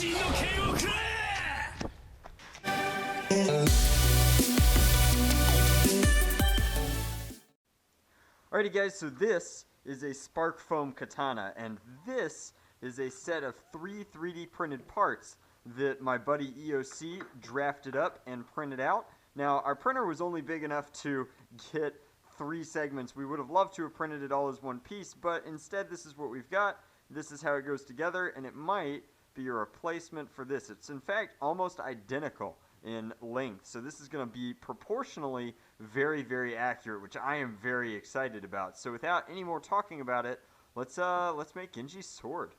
Alrighty guys, so this is a spark foam katana, and this is a set of 3D printed parts that my buddy EOC drafted up and printed out. Now, our printer was only big enough to get 3 segments. We would have loved to have printed it all as one piece, but instead this is what we've got. This is how it goes together, and it might be a replacement for this. It's in fact almost identical in length, so this is going to be proportionally very, very accurate, which I am very excited about. So without any more talking about it, let's make Genji's sword.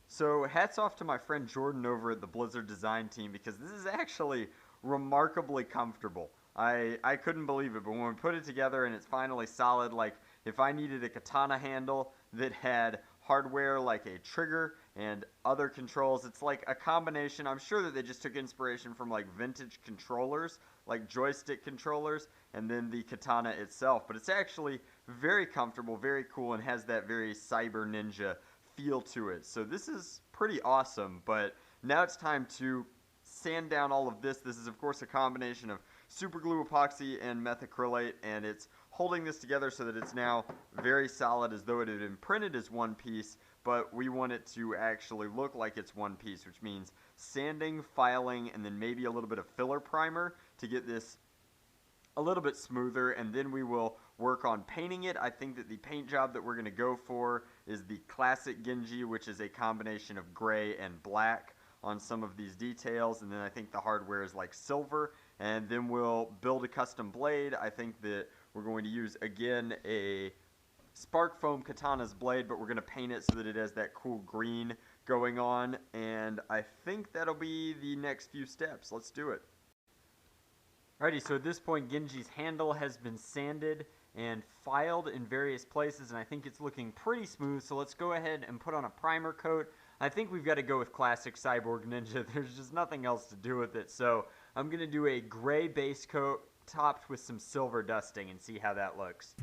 So hats off to my friend Jordan over at the Blizzard design team, because this is actually remarkably comfortable. I couldn't believe it, but when we put it together and it's finally solid, like if I needed a katana handle that had hardware like a trigger and other controls, it's like a combination. I'm sure that they just took inspiration from like vintage controllers, like joystick controllers, and then the katana itself. But it's actually very comfortable, very cool, and has that very cyber ninja feel to it. So this is pretty awesome, but now it's time to sand down all of this. This is of course a combination of super glue, epoxy, and methacrylate, and it's holding this together so that it's now very solid, as though it had been printed as one piece, but we want it to actually look like it's one piece, which means sanding, filing, and then maybe a little bit of filler primer to get this a little bit smoother, and then we will work on painting it. I think that the paint job that we're going to go for is the classic Genji, which is a combination of gray and black on some of these details, and then I think the hardware is like silver, and then we'll build a custom blade. I think that we're going to use, again, a spark foam katana's blade, but we're going to paint it so that it has that cool green going on, and I think that'll be the next few steps. Let's do it. Alrighty, so at this point Genji's handle has been sanded and filed in various places, and I think it's looking pretty smooth, so let's go ahead and put on a primer coat. I think we've got to go with classic Cyborg Ninja. There's just nothing else to do with it, so I'm going to do a gray base coat topped with some silver dusting and see how that looks.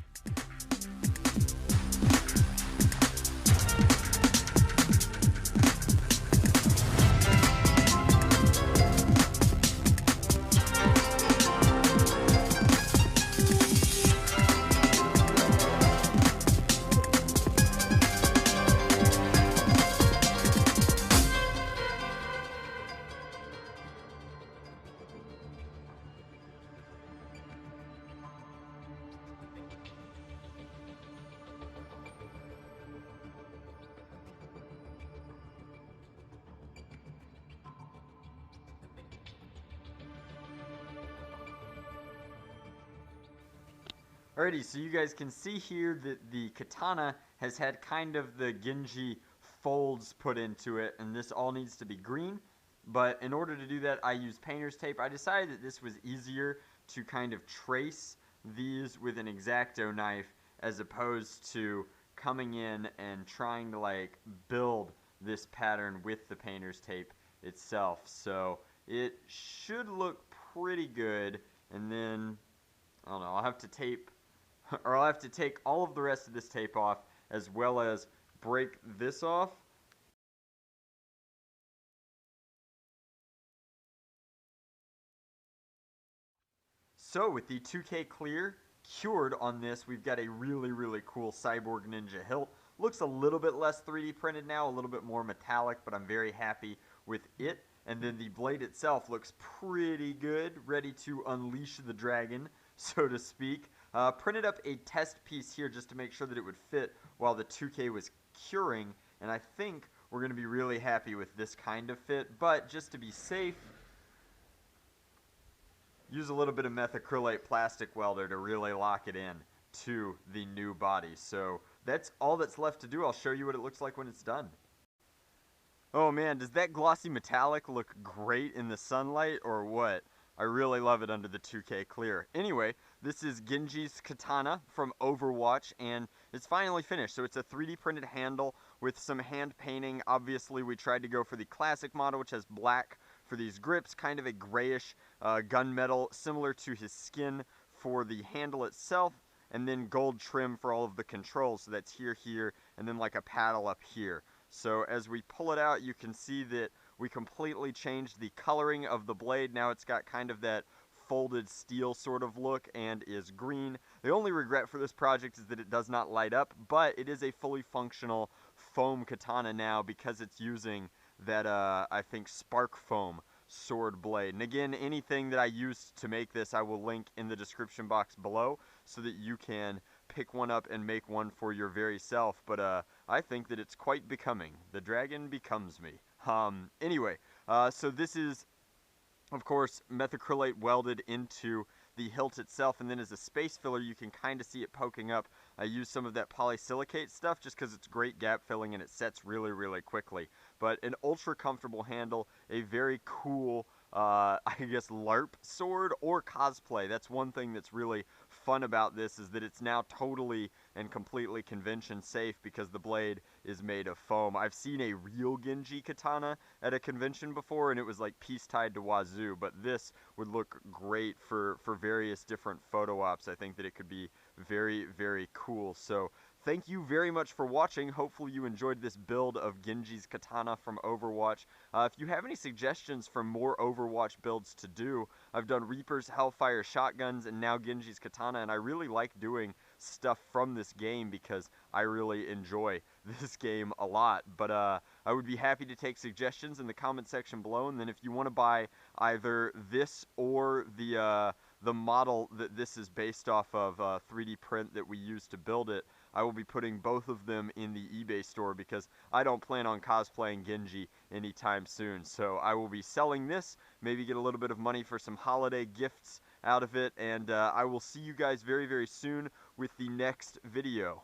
Alrighty, so you guys can see here that the katana has had kind of the Genji folds put into it, and this all needs to be green. But in order to do that, I used painter's tape. I decided that this was easier to kind of trace these with an X-Acto knife as opposed to coming in and trying to like build this pattern with the painter's tape itself. So it should look pretty good, and then I don't know, I'll have to take all of the rest of this tape off, as well as break this off. So with the 2K clear cured on this, we've got a really, really cool Cyborg Ninja hilt. Looks a little bit less 3D printed now, a little bit more metallic, but I'm very happy with it. And then the blade itself looks pretty good, ready to unleash the dragon, so to speak. Printed up a test piece here just to make sure that it would fit while the 2K was curing, and I think we're going to be really happy with this kind of fit, but just to be safe, use a little bit of methacrylate plastic welder to really lock it in to the new body. So that's all that's left to do. I'll show you what it looks like when it's done. Oh man, does that glossy metallic look great in the sunlight or what? I really love it under the 2K clear. Anyway, this is Genji's katana from Overwatch, and it's finally finished. So it's a 3D printed handle with some hand painting. Obviously, we tried to go for the classic model, which has black for these grips, kind of a grayish gunmetal, similar to his skin for the handle itself, and then gold trim for all of the controls. So that's here, and then like a paddle up here. So as we pull it out, you can see that we completely changed the coloring of the blade. Now it's got kind of that folded steel sort of look and is green. The only regret for this project is that it does not light up, but it is a fully functional foam katana now because it's using that, I think, spark foam sword blade. And again, anything that I used to make this, I will link in the description box below so that you can pick one up and make one for your very self. But I think that it's quite becoming. The dragon becomes me. Anyway, so this is, of course, methacrylate welded into the hilt itself, and then as a space filler you can kind of see it poking up. I use some of that polysilicate stuff just because it's great gap filling and it sets really, really quickly. But an ultra comfortable handle, a very cool, I guess, LARP sword or cosplay. That's one thing that's really fun about this, is that it's now totally and completely convention safe because the blade is made of foam. I've seen a real Genji katana at a convention before and it was like piece tied to wazoo, but this would look great for various different photo ops. I think that it could be very, very cool. So thank you very much for watching. Hopefully you enjoyed this build of Genji's katana from Overwatch. If you have any suggestions for more Overwatch builds to do, I've done Reapers, Hellfire, shotguns, and now Genji's katana, and I really like doing stuff from this game because I really enjoy this game a lot. But I would be happy to take suggestions in the comment section below, and then if you want to buy either this or the model that this is based off of, 3D print that we used to build it, I will be putting both of them in the eBay store because I don't plan on cosplaying Genji anytime soon. So I will be selling this, maybe get a little bit of money for some holiday gifts out of it, and I will see you guys very, very soon with the next video.